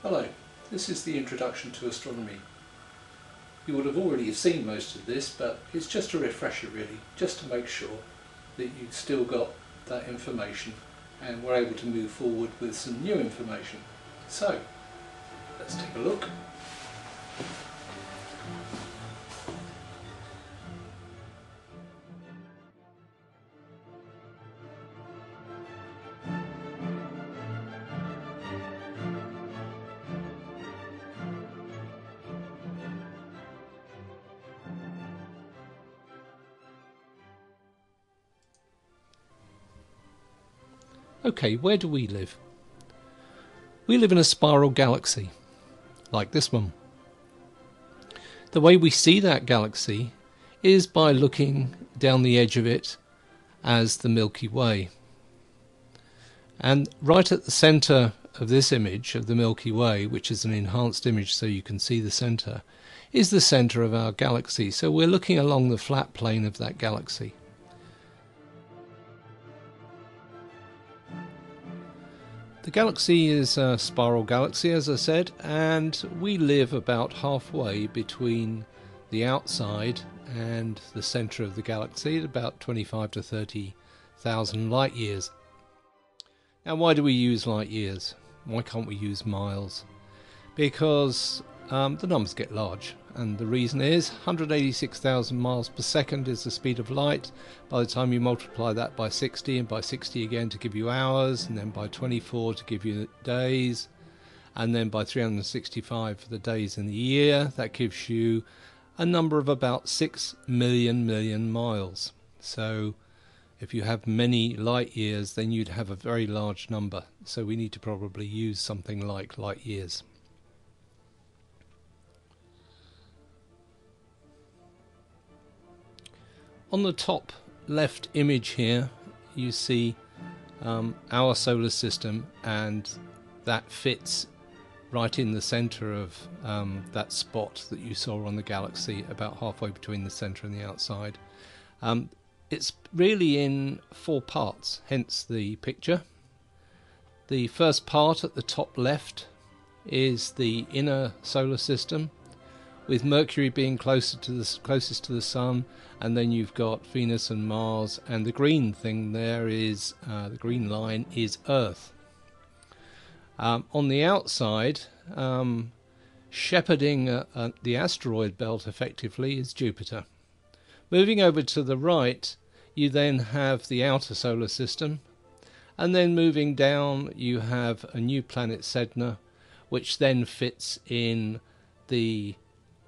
Hello, this is the introduction to astronomy. You would have already seen most of this, but it's just a refresher really, just to make sure that you've still got that information and we're able to move forward with some new information. So, let's take a look. Okay, where do we live? We live in a spiral galaxy, like this one. The way we see that galaxy is by looking down the edge of it as the Milky Way. And right at the centre of this image of the Milky Way, which is an enhanced image so you can see the centre, is the centre of our galaxy. So we're looking along the flat plane of that galaxy. The galaxy is a spiral galaxy, as I said, and we live about halfway between the outside and the centre of the galaxy, at about 25 to 30,000 light years. Now, why do we use light years? Why can't we use miles? Because the numbers get large, and the reason is 186,000 miles per second is the speed of light. By the time you multiply that by 60, and by 60 again to give you hours, and then by 24 to give you days, and then by 365 for the days in the year, that gives you a number of about 6 million miles. So if you have many light years, then you'd have a very large number. So we need to probably use something like light years. On the top left image here you see our solar system, and that fits right in the centre of that spot that you saw on the galaxy, about halfway between the centre and the outside. It's really in 4 parts, hence the picture. The first part at the top left is the inner solar system, with Mercury being closest to the Sun, and then you've got Venus and Mars, and the green thing there is, the green line is Earth. On the outside, shepherding the asteroid belt effectively is Jupiter. Moving over to the right, you then have the outer solar system, and then moving down you have a new planet Sedna, which then fits in the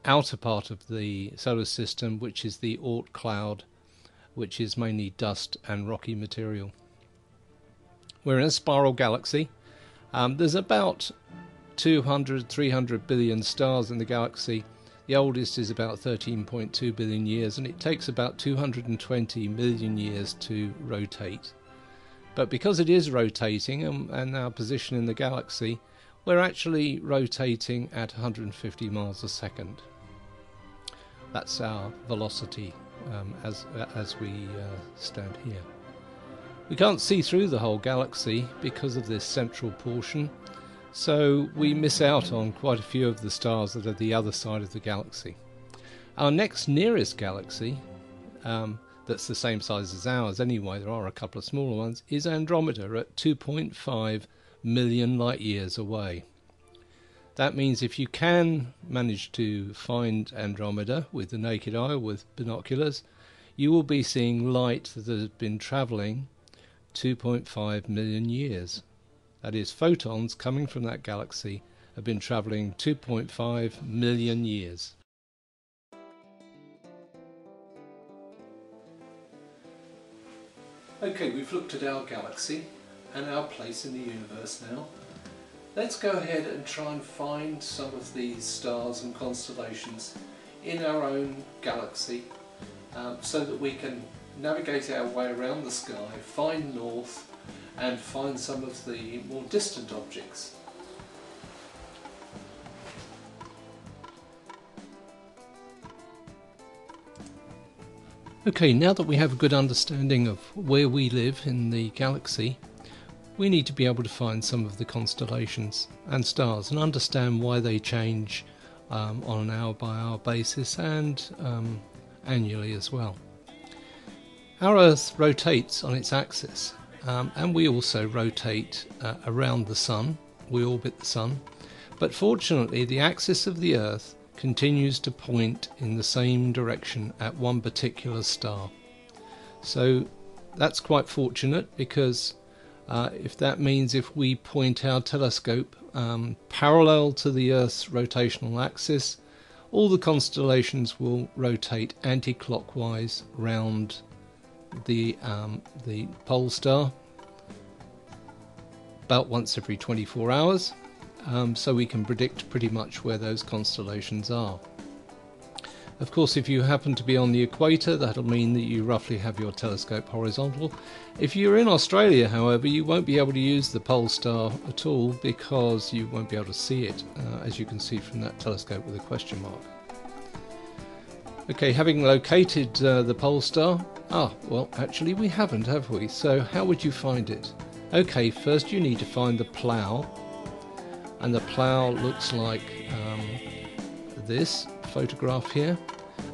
outer part of the solar system, which is the Oort cloud, which is mainly dust and rocky material. We're in a spiral galaxy. There's about 300 billion stars in the galaxy. The oldest is about 13.2 billion years, and it takes about 220 million years to rotate. But because it is rotating, and our position in the galaxy, we're actually rotating at 150 miles a second. That's our velocity as we stand here. We can't see through the whole galaxy because of this central portion, so we miss out on quite a few of the stars that are the other side of the galaxy. Our next nearest galaxy, that's the same size as ours anyway, there are a couple of smaller ones, is Andromeda at 2.5 million light years away. That means if you can manage to find Andromeda with the naked eye or with binoculars, you will be seeing light that has been travelling 2.5 million years. That is, photons coming from that galaxy have been travelling 2.5 million years. Okay, we've looked at our galaxy and our place in the universe now. Let's go ahead and try and find some of these stars and constellations in our own galaxy, so that we can navigate our way around the sky, find north, and find some of the more distant objects. Okay, now that we have a good understanding of where we live in the galaxy, we need to be able to find some of the constellations and stars and understand why they change on an hour-by-hour basis and annually as well. Our Earth rotates on its axis, and we also rotate around the Sun. We orbit the Sun, but fortunately the axis of the Earth continues to point in the same direction at one particular star. So that's quite fortunate, because if that means if we point our telescope parallel to the Earth's rotational axis, all the constellations will rotate anti-clockwise round the pole star about once every 24 hours, so we can predict pretty much where those constellations are. Of course, if you happen to be on the equator, that'll mean that you roughly have your telescope horizontal. If you're in Australia, however, you won't be able to use the pole star at all, because you won't be able to see it, as you can see from that telescope with a question mark. Okay, having located the pole star, well, actually we haven't, have we? So how would you find it? Okay, first you need to find the plough, and the plough looks like this photograph here,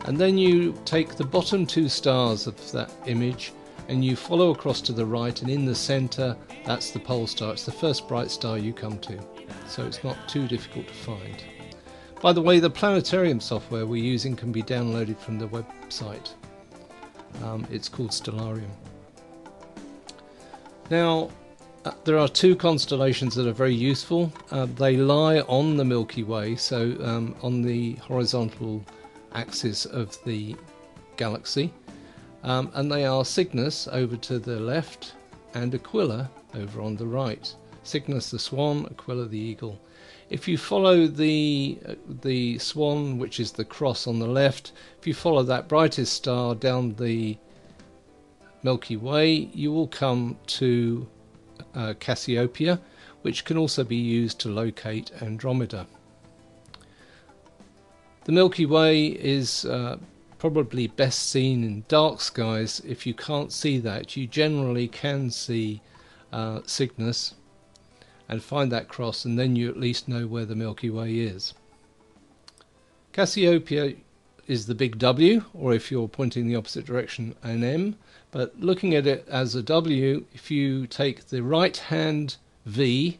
and then you take the bottom two stars of that image and you follow across to the right, and in the center, that's the pole star. It's the first bright star you come to, so it's not too difficult to find. By the way, the planetarium software we're using can be downloaded from the website. It's called Stellarium. Now, there are two constellations that are very useful. They lie on the Milky Way, so on the horizontal axis of the galaxy, and they are Cygnus over to the left and Aquila over on the right. Cygnus the swan, Aquila the eagle. If you follow the swan, which is the cross on the left, if you follow that brightest star down the Milky Way, you will come to Cassiopeia, which can also be used to locate Andromeda. The Milky Way is probably best seen in dark skies. If you can't see that, you generally can see Cygnus and find that cross, and then you at least know where the Milky Way is. Cassiopeia is the big W, or if you're pointing the opposite direction, an M. But looking at it as a W, if you take the right hand V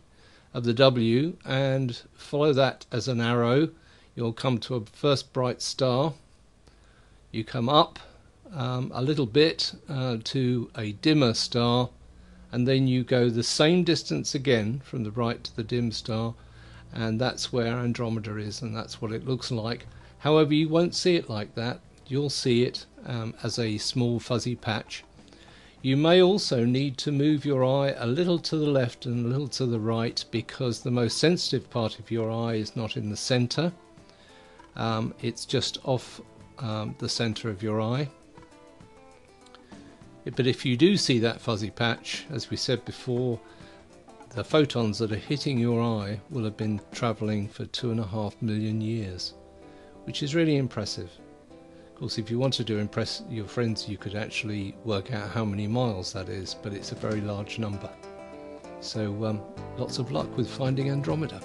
of the W and follow that as an arrow, you'll come to a first bright star. You come up a little bit to a dimmer star, and then you go the same distance again from the bright to the dim star, and that's where Andromeda is, and that's what it looks like. However, you won't see it like that. You'll see it as a small fuzzy patch. You may also need to move your eye a little to the left and a little to the right, because the most sensitive part of your eye is not in the center. It's just off the center of your eye. But if you do see that fuzzy patch, as we said before, the photons that are hitting your eye will have been traveling for 2.5 million years, which is really impressive. Of course, if you wanted to impress your friends, you could actually work out how many miles that is, but it's a very large number. So lots of luck with finding Andromeda.